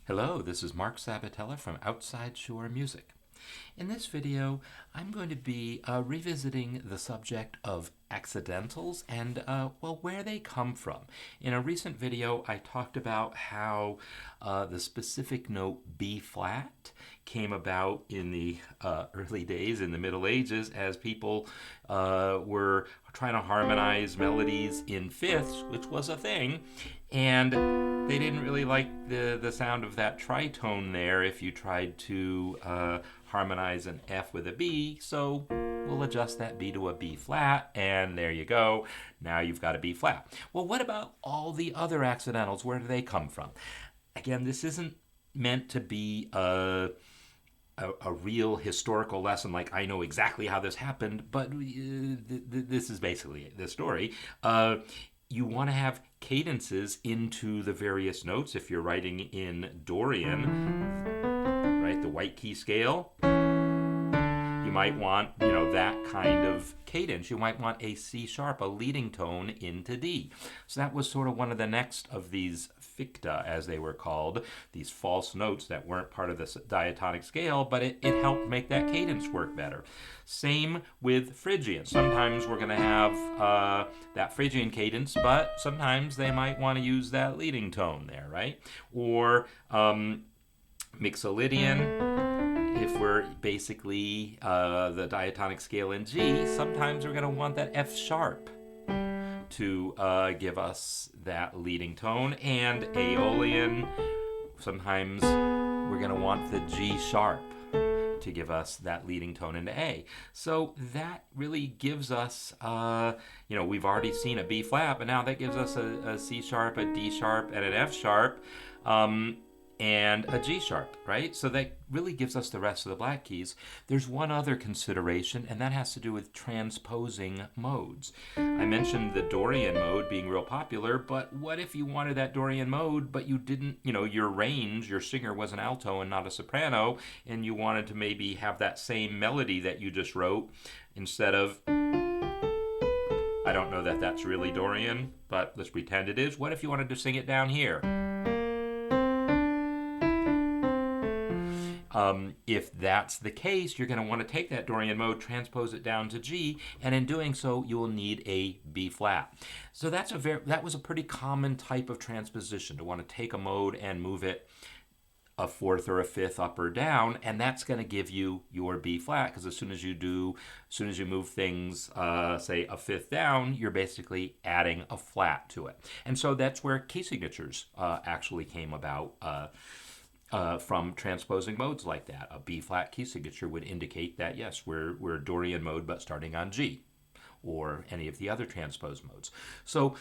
Hello, this is Mark Sabatella from Outside Shore Music. In this video, I'm going to be revisiting the subject of accidentals and, where they come from. In a recent video, I talked about how the specific note B flat came about in the early days in the Middle Ages as people were trying to harmonize melodies in fifths, which was a thing, and they didn't really like the sound of that tritone there if you tried to harmonize an F with a B, so we'll adjust that B to a B flat, and there you go. Now you've got a B flat. Well, what about all the other accidentals? Where do they come from? Again, this isn't meant to be a real historical lesson, like I know exactly how this happened, but this is basically the story. You want to have cadences into the various notes. If you're writing in Dorian, right, the white key scale, you might want, that kind of cadence. You might want a C sharp, a leading tone into D. So that was sort of one of the next of these ficta, as they were called, these false notes that weren't part of the diatonic scale, but it helped make that cadence work better. Same with Phrygian. Sometimes we're going to have that Phrygian cadence, but sometimes they might want to use that leading tone there, right? Or Mixolydian, if we're basically the diatonic scale in G, sometimes we're going to want that F sharp to give us that leading tone. And Aeolian, sometimes we're going to want the G sharp to give us that leading tone into A. So that really gives us, we've already seen a B flat, but now that gives us a C sharp, a D sharp, and an F sharp. And a G sharp, right? So that really gives us the rest of the black keys. There's one other consideration, and that has to do with transposing modes. I mentioned the Dorian mode being real popular, but what if you wanted that Dorian mode, but you didn't, your range, your singer was an alto and not a soprano, and you wanted to maybe have that same melody that you just wrote instead of, I don't know that that's really Dorian, but let's pretend it is. What if you wanted to sing it down here? If that's the case, you're going to want to take that Dorian mode, transpose it down to G, and in doing so, you will need a B flat. So that was a pretty common type of transposition, to want to take a mode and move it a fourth or a fifth up or down, and that's going to give you your B flat, because as soon as you move things, say a fifth down, you're basically adding a flat to it. And so that's where key signatures actually came about. From transposing modes like that. A B flat key signature would indicate that, yes, we're Dorian mode but starting on G, or any of the other transpose modes. So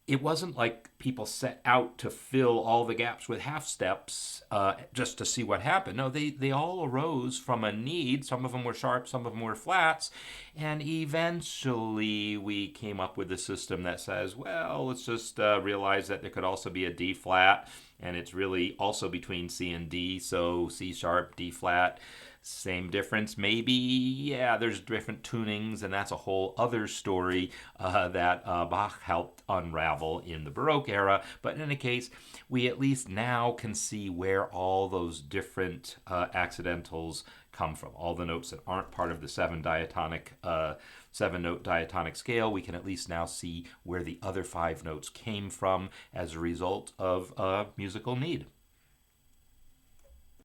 it wasn't like people set out to fill all the gaps with half steps just to see what happened. No, they all arose from a need. Some of them were sharp, some of them were flats, and eventually we came up with a system that says, well, let's just realize that there could also be a D flat, and it's really also between C and D, so C sharp, D flat, same difference. Maybe, yeah, there's different tunings, and that's a whole other story that Bach helped unravel in the Baroque era. But in any case, we at least now can see where all those different accidentals come from. All the notes that aren't part of the seven-note diatonic scale, we can at least now see where the other five notes came from as a result of musical need.